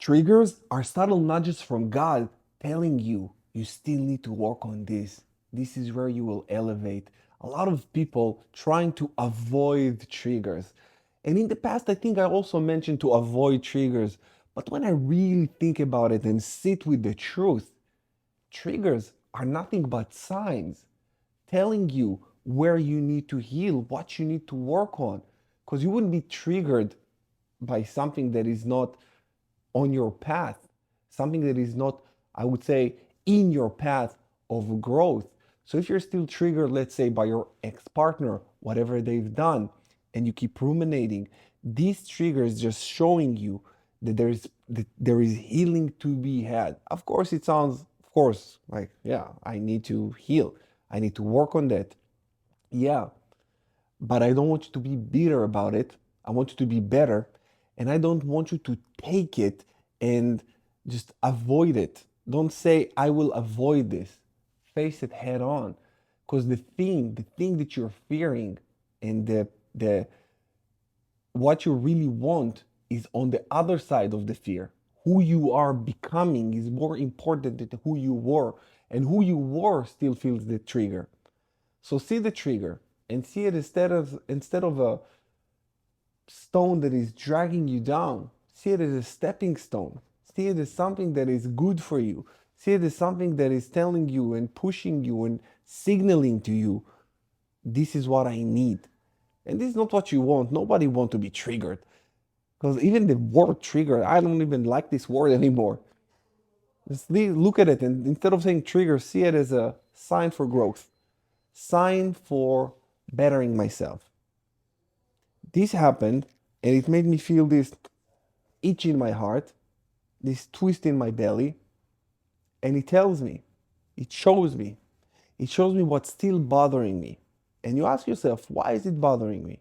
Triggers are subtle nudges from God telling you you still need to work on this. This is where you will elevate. A lot of people trying to avoid triggers. And in the past, I think I also mentioned to avoid triggers. But when I really think about it and sit with the truth, triggers are nothing but signs telling you where you need to heal, what you need to work on. Because you wouldn't be triggered by something that is not on your path, something that is not, I would say, in your path of growth. So if you're still triggered, let's say, by your ex partner, whatever they've done, and you keep ruminating, these triggers just showing you that there is healing to be had. Of course, it sounds, of course, like, yeah, I need to heal. I need to work on that. Yeah, but I don't want you to be bitter about it. I want you to be better. And I don't want you to take it and just avoid it. Don't say, I will avoid this. Face it head on. Because the thing that you're fearing and the what you really want is on the other side of the fear. Who you are becoming is more important than who you were. And who you were still feels the trigger. So see the trigger and see it instead of a stone that is dragging you down. See it as a stepping stone. See it as something that is good for you. See it as something that is telling you and pushing you and signaling to you, this is what I need. And this is not what you want. Nobody wants to be triggered. Because even the word trigger, I don't even like this word anymore. Just look at it and instead of saying trigger, see it as a sign for growth, sign for bettering myself. This happened and it made me feel this itch in my heart, this twist in my belly, and it tells me, it shows me, it shows me what's still bothering me. And you ask yourself, why is it bothering me?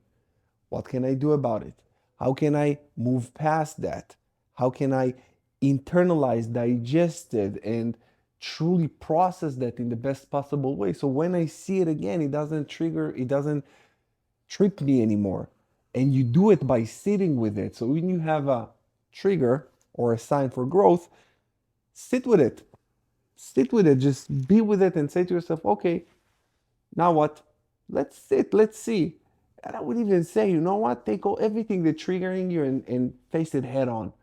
What can I do about it? How can I move past that? How can I internalize, digest it, and truly process that in the best possible way? So when I see it again, it doesn't trip me anymore. And you do it by sitting with it. So when you have a trigger or a sign for growth, sit with it. Sit with it. Just be with it and say to yourself, okay, now what? Let's sit, let's see. And I would even say, you know what? Take all everything that's triggering you and face it head on.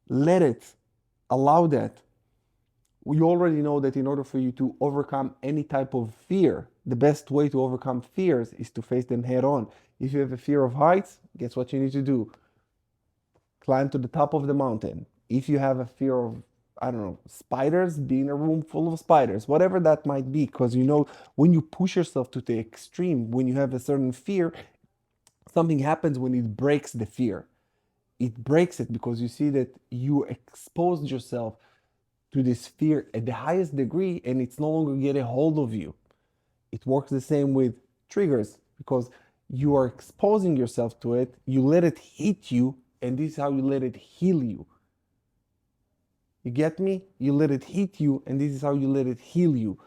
Let it. Allow that. You already know that in order for you to overcome any type of fear, the best way to overcome fears is to face them head on. If you have a fear of heights, guess what you need to do? Climb to the top of the mountain. If you have a fear of, I don't know, spiders, be in a room full of spiders, whatever that might be, because you know when you push yourself to the extreme, when you have a certain fear, something happens when it breaks the fear. It breaks it because you see that you exposed yourself to this fear at the highest degree and it's no longer getting a hold of you. It works the same with triggers because you are exposing yourself to it, you let it hit you, and this is how you let it heal you. You get me? You let it hit you, and this is how you let it heal you.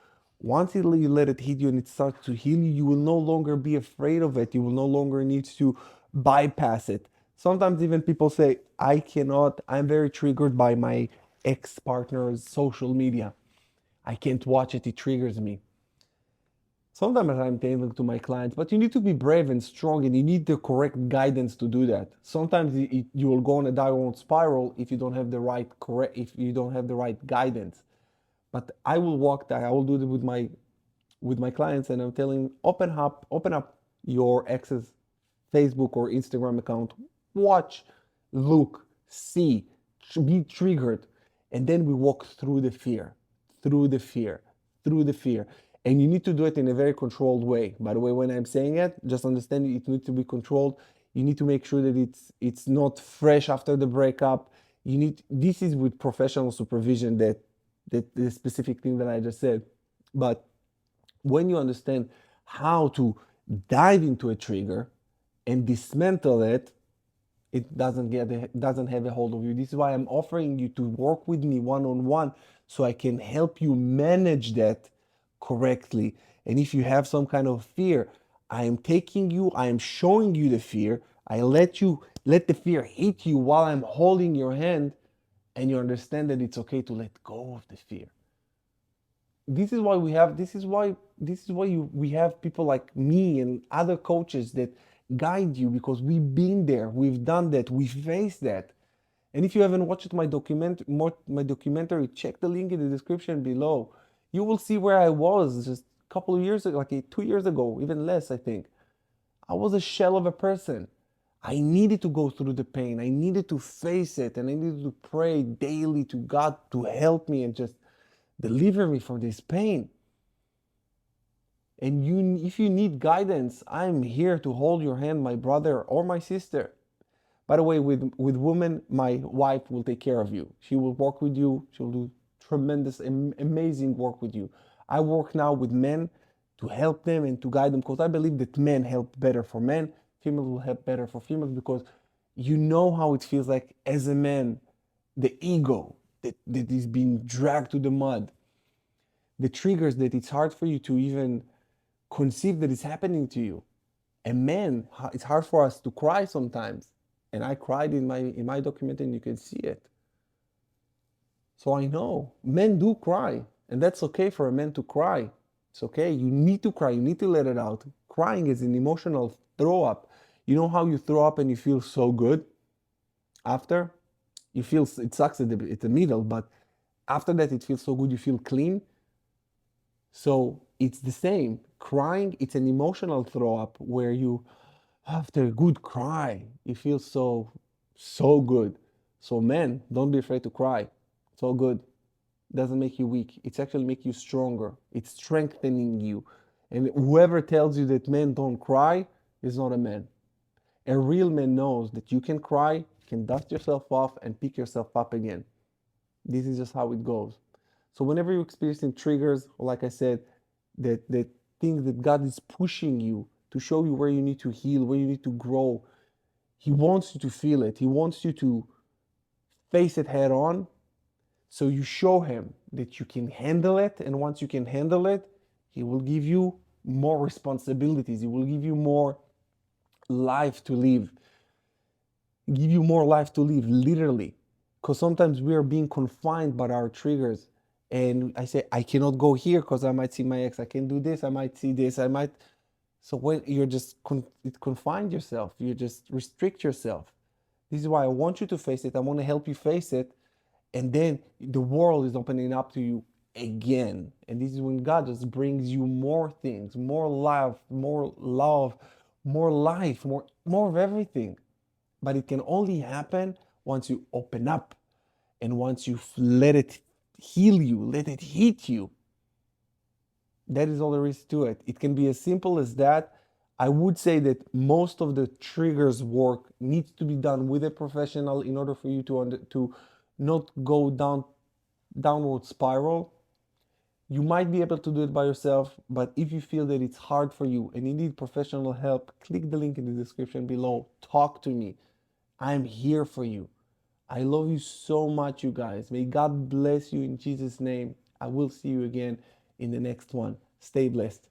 Once you let it hit you and it starts to heal you, you will no longer be afraid of it. You will no longer need to bypass it. Sometimes even people say, I cannot, I'm very triggered by my ex partner's social media. I can't watch it, it triggers me. Sometimes I'm telling to my clients, but you need to be brave and strong and you need the correct guidance to do that. Sometimes you will go on a downward spiral if you don't have the right correct if you don't have the right guidance. But I will walk that. I will do it with my clients, and I'm telling open up your ex's Facebook or Instagram account, watch, look, see, be triggered, and then we walk through the fear, through the fear, through the fear. And you need to do it in a very controlled way. By the way, when I'm saying it, just understand it needs to be controlled. You need to make sure that it's not fresh after the breakup. This is with professional supervision that the specific thing that I just said. But when you understand how to dive into a trigger and dismantle it, it doesn't have a hold of you. This is why I'm offering you to work with me one on one so I can help you manage that correctly. And if you have some kind of fear, I am showing you the fear. I let the fear hit you while I'm holding your hand and you understand that it's okay to let go of the fear. We have people like me and other coaches that guide you, because we've been there, we've done that, we faced that. And if you haven't watched my documentary, check the link in the description below. You will see where I was just a couple of years ago, like 2 years ago, even less, I think. I was a shell of a person. I needed to go through the pain. I needed to face it, and I needed to pray daily to God to help me and just deliver me from this pain. And if you need guidance, I'm here to hold your hand, my brother or my sister. By the way, with women, my wife will take care of you. She will work with you. She'll do tremendous, amazing work with you. I work now with men to help them and to guide them, because I believe that men help better for men, females will help better for females, because you know how it feels like as a man, the ego that is being dragged to the mud, the triggers that it's hard for you to even conceive that it's happening to you. And men, it's hard for us to cry sometimes. And I cried in my documentary, and you can see it. So I know men do cry, and that's okay for a man to cry. It's okay. You need to cry. You need to let it out. Crying is an emotional throw up. You know how you throw up and you feel so good after? You feel it sucks at the middle, but after that it feels so good. You feel clean. So it's the same. Crying, it's an emotional throw up where you, after a good cry, you feel so good. So men, don't be afraid to cry. It's all good. It doesn't make you weak. It's actually make you stronger. It's strengthening you. And whoever tells you that men don't cry is not a man. A real man knows that you can cry, you can dust yourself off and pick yourself up again. This is just how it goes. So whenever you're experiencing triggers, or like I said, that things that God is pushing you to show you where you need to heal, where you need to grow, He wants you to feel it. He wants you to face it head on. So you show Him that you can handle it. And once you can handle it, He will give you more responsibilities. He will give you more life to live. Give you more life to live, literally. Because sometimes we are being confined by our triggers. And I say, I cannot go here because I might see my ex. I can do this. I might see this. I might. So when you're just confined yourself, you just restrict yourself. This is why I want you to face it. I want to help you face it. And then the world is opening up to you again. And this is when God just brings you more things, more love, more life, more of everything. But it can only happen once you open up, and once you let it heal you, let it hit you. That is all there is to it. It can be as simple as that. I would say that most of the triggers work needs to be done with a professional in order for you to not go downward spiral. You might be able to do it by yourself, but if you feel that it's hard for you and you need professional help, click the link in the description below. Talk to me. I'm here for you. I love you so much, you guys. May God bless you in Jesus' name. I will see you again in the next one. Stay blessed.